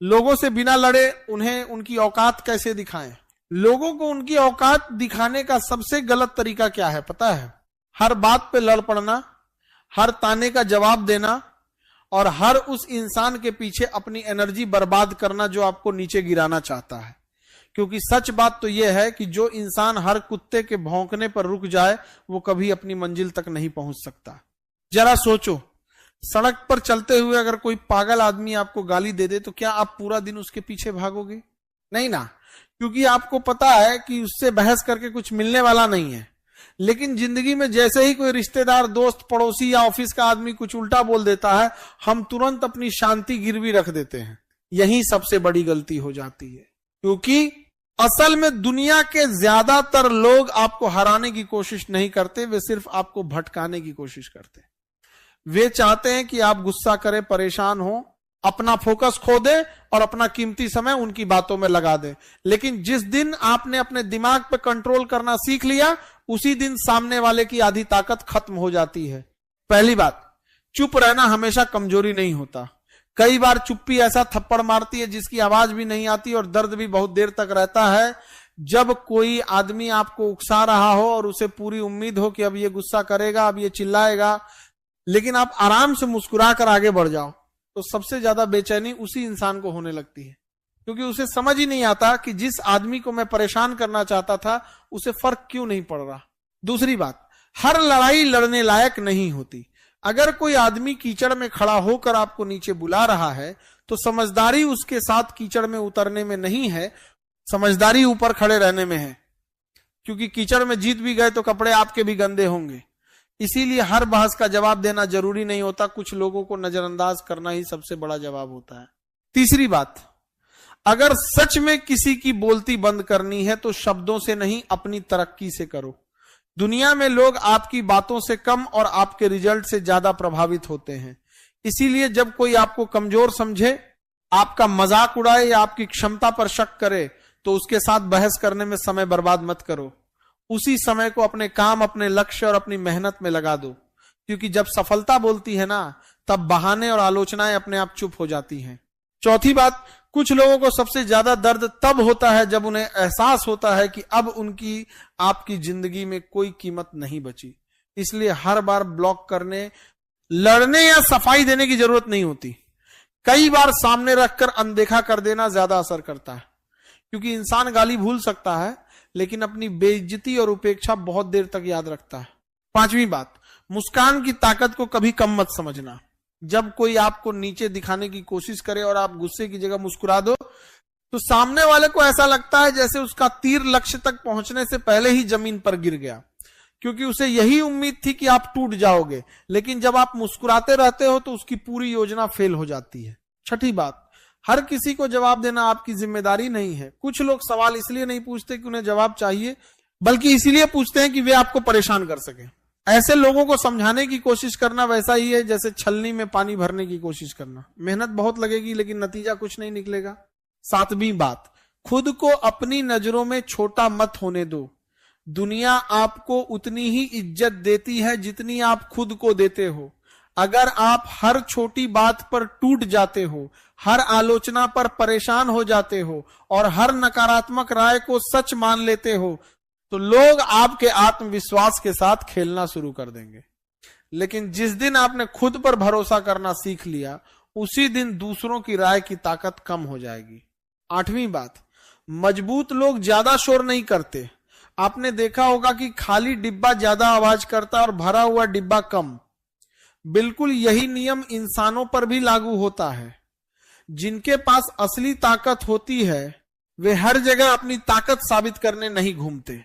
लोगों से बिना लड़े उन्हें उनकी औकात कैसे दिखाएं? लोगों को उनकी औकात दिखाने का सबसे गलत तरीका क्या है पता है? हर बात पे लड़ पड़ना, हर ताने का जवाब देना और हर उस इंसान के पीछे अपनी एनर्जी बर्बाद करना जो आपको नीचे गिराना चाहता है। क्योंकि सच बात तो यह है कि जो इंसान हर कुत्ते के भौंकने पर रुक जाए वो कभी अपनी मंजिल तक नहीं पहुंच सकता। जरा सोचो, सड़क पर चलते हुए अगर कोई पागल आदमी आपको गाली दे दे तो क्या आप पूरा दिन उसके पीछे भागोगे? नहीं ना, क्योंकि आपको पता है कि उससे बहस करके कुछ मिलने वाला नहीं है। लेकिन जिंदगी में जैसे ही कोई रिश्तेदार, दोस्त, पड़ोसी या ऑफिस का आदमी कुछ उल्टा बोल देता है, हम तुरंत अपनी शांति गिरवी रख देते हैं। यही सबसे बड़ी गलती हो जाती है, क्योंकि असल में दुनिया के ज्यादातर लोग आपको हराने की कोशिश नहीं करते, वे सिर्फ आपको भटकाने की कोशिश करते हैं। वे चाहते हैं कि आप गुस्सा करें, परेशान हो, अपना फोकस खो दे और अपना कीमती समय उनकी बातों में लगा दे। लेकिन जिस दिन आपने अपने दिमाग पे कंट्रोल करना सीख लिया, उसी दिन सामने वाले की आधी ताकत खत्म हो जाती है। पहली बात, चुप रहना हमेशा कमजोरी नहीं होता। कई बार चुप्पी ऐसा थप्पड़ मारती है जिसकी आवाज भी नहीं आती और दर्द भी बहुत देर तक रहता है। जब कोई आदमी आपको उकसा रहा हो और उसे पूरी उम्मीद हो कि अब ये गुस्सा करेगा, अब ये चिल्लाएगा, लेकिन आप आराम से मुस्कुरा कर आगे बढ़ जाओ, तो सबसे ज्यादा बेचैनी उसी इंसान को होने लगती है, क्योंकि उसे समझ ही नहीं आता कि जिस आदमी को मैं परेशान करना चाहता था उसे फर्क क्यों नहीं पड़ रहा। दूसरी बात, हर लड़ाई लड़ने लायक नहीं होती। अगर कोई आदमी कीचड़ में खड़ा होकर आपको नीचे बुला रहा है तो समझदारी उसके साथ कीचड़ में उतरने में नहीं है, समझदारी ऊपर खड़े रहने में है। क्योंकि कीचड़ में जीत भी गए तो कपड़े आपके भी गंदे होंगे। इसीलिए हर बहस का जवाब देना जरूरी नहीं होता, कुछ लोगों को नजरअंदाज करना ही सबसे बड़ा जवाब होता है। तीसरी बात, अगर सच में किसी की बोलती बंद करनी है तो शब्दों से नहीं, अपनी तरक्की से करो। दुनिया में लोग आपकी बातों से कम और आपके रिजल्ट से ज्यादा प्रभावित होते हैं। इसीलिए जब कोई आपको कमजोर समझे, आपका मजाक उड़ाए या आपकी क्षमता पर शक करे तो उसके साथ बहस करने में समय बर्बाद मत करो। उसी समय को अपने काम, अपने लक्ष्य और अपनी मेहनत में लगा दो। क्योंकि जब सफलता बोलती है ना, तब बहाने और आलोचनाएं अपने आप चुप हो जाती हैं। चौथी बात, कुछ लोगों को सबसे ज्यादा दर्द तब होता है जब उन्हें एहसास होता है कि अब उनकी आपकी जिंदगी में कोई कीमत नहीं बची। इसलिए हर बार ब्लॉक करने, लड़ने या सफाई देने की जरूरत नहीं होती। कई बार सामने रखकर अनदेखा कर देना ज्यादा असर करता है, क्योंकि इंसान गाली भूल सकता है लेकिन अपनी बेइज्जती और उपेक्षा बहुत देर तक याद रखता है। पांचवी बात, मुस्कान की ताकत को कभी कम मत समझना। जब कोई आपको नीचे दिखाने की कोशिश करे और आप गुस्से की जगह मुस्कुरा दो तो सामने वाले को ऐसा लगता है जैसे उसका तीर लक्ष्य तक पहुंचने से पहले ही जमीन पर गिर गया, क्योंकि उसे यही उम्मीद थी कि आप टूट जाओगे। लेकिन जब आप मुस्कुराते रहते हो तो उसकी पूरी योजना फेल हो जाती है। छठी बात, हर किसी को जवाब देना आपकी जिम्मेदारी नहीं है। कुछ लोग सवाल इसलिए नहीं पूछते कि उन्हें जवाब चाहिए, बल्कि इसीलिए पूछते हैं कि वे आपको परेशान कर सकें। ऐसे लोगों को समझाने की कोशिश करना वैसा ही है जैसे छलनी में पानी भरने की कोशिश करना। मेहनत बहुत लगेगी लेकिन नतीजा कुछ नहीं निकलेगा। सातवीं बात, खुद को अपनी नजरों में छोटा मत होने दो। दुनिया आपको उतनी ही इज्जत देती है जितनी आप खुद को देते हो। अगर आप हर छोटी बात पर टूट जाते हो, हर आलोचना पर परेशान हो जाते हो और हर नकारात्मक राय को सच मान लेते हो तो लोग आपके आत्मविश्वास के साथ खेलना शुरू कर देंगे। लेकिन जिस दिन आपने खुद पर भरोसा करना सीख लिया, उसी दिन दूसरों की राय की ताकत कम हो जाएगी। आठवीं बात, मजबूत लोग ज्यादा शोर नहीं करते। आपने देखा होगा कि खाली डिब्बा ज्यादा आवाज करता और भरा हुआ डिब्बा कम। बिल्कुल यही नियम इंसानों पर भी लागू होता है। जिनके पास असली ताकत होती है वे हर जगह अपनी ताकत साबित करने नहीं घूमते।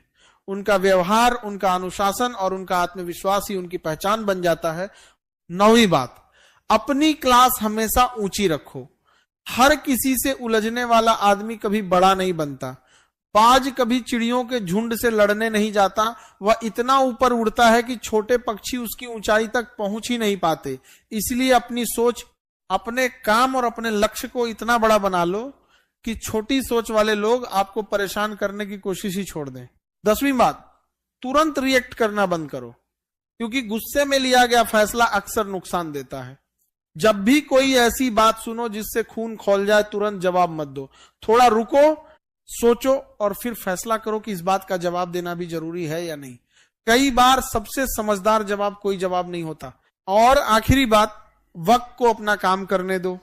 उनका व्यवहार, उनका अनुशासन और उनका आत्मविश्वास ही उनकी पहचान बन जाता है। नौवीं बात, अपनी क्लास हमेशा ऊंची रखो। हर किसी से उलझने वाला आदमी कभी बड़ा नहीं बनता। बाज कभी चिड़ियों के झुंड से लड़ने नहीं जाता। वह इतना ऊपर उड़ता है कि छोटे पक्षी उसकी ऊंचाई तक पहुंच ही नहीं पाते। इसलिए अपनी सोच, अपने काम और अपने लक्ष्य को इतना बड़ा बना लो कि छोटी सोच वाले लोग आपको परेशान करने की कोशिश ही छोड़ दें। 10वीं बात, तुरंत रिएक्ट करना बंद करो, क्योंकि गुस्से में लिया गया फैसला अक्सर नुकसान देता है। जब भी कोई ऐसी बात सुनो जिससे खून खौल जाए, तुरंत जवाब मत दो। थोड़ा रुको, सोचो और फिर फैसला करो कि इस बात का जवाब देना भी जरूरी है या नहीं। कई बार सबसे समझदार जवाब कोई जवाब नहीं होता। और आखिरी बात, वक्त को अपना काम करने दो।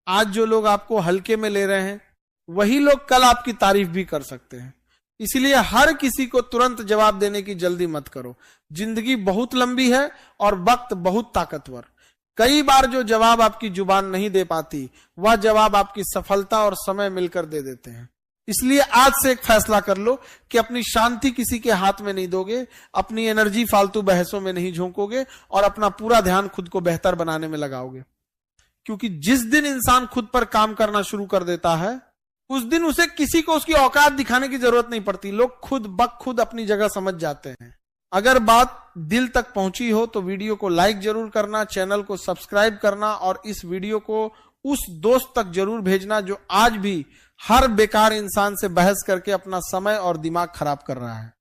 आज जो लोग आपको हल्के में ले रहे हैं, वही लोग कल आपकी तारीफ भी कर सकते हैं। इसलिए हर किसी को तुरंत जवाब देने की जल्दी मत करो। जिंदगी बहुत लंबी है और वक्त बहुत ताकतवर। कई बार जो जवाब आपकी जुबान नहीं दे पाती, वह जवाब आपकी सफलता और समय मिलकर दे देते हैं। इसलिए आज से एक फैसला कर लो कि अपनी शांति किसी के हाथ में नहीं दोगे, अपनी एनर्जी फालतू बहसों में नहीं झोंकोगे और अपना पूरा ध्यान खुद को बेहतर बनाने में लगाओगे। क्योंकि जिस दिन इंसान खुद पर काम करना शुरू कर देता है, उस दिन उसे किसी को उसकी औकात दिखाने की जरूरत नहीं पड़ती। लोग खुद ब खुद अपनी जगह समझ जाते हैं। अगर बात दिल तक पहुंची हो तो वीडियो को लाइक जरूर करना, चैनल को सब्सक्राइब करना और इस वीडियो को उस दोस्त तक जरूर भेजना जो आज भी हर बेकार इंसान से बहस करके अपना समय और दिमाग खराब कर रहा है।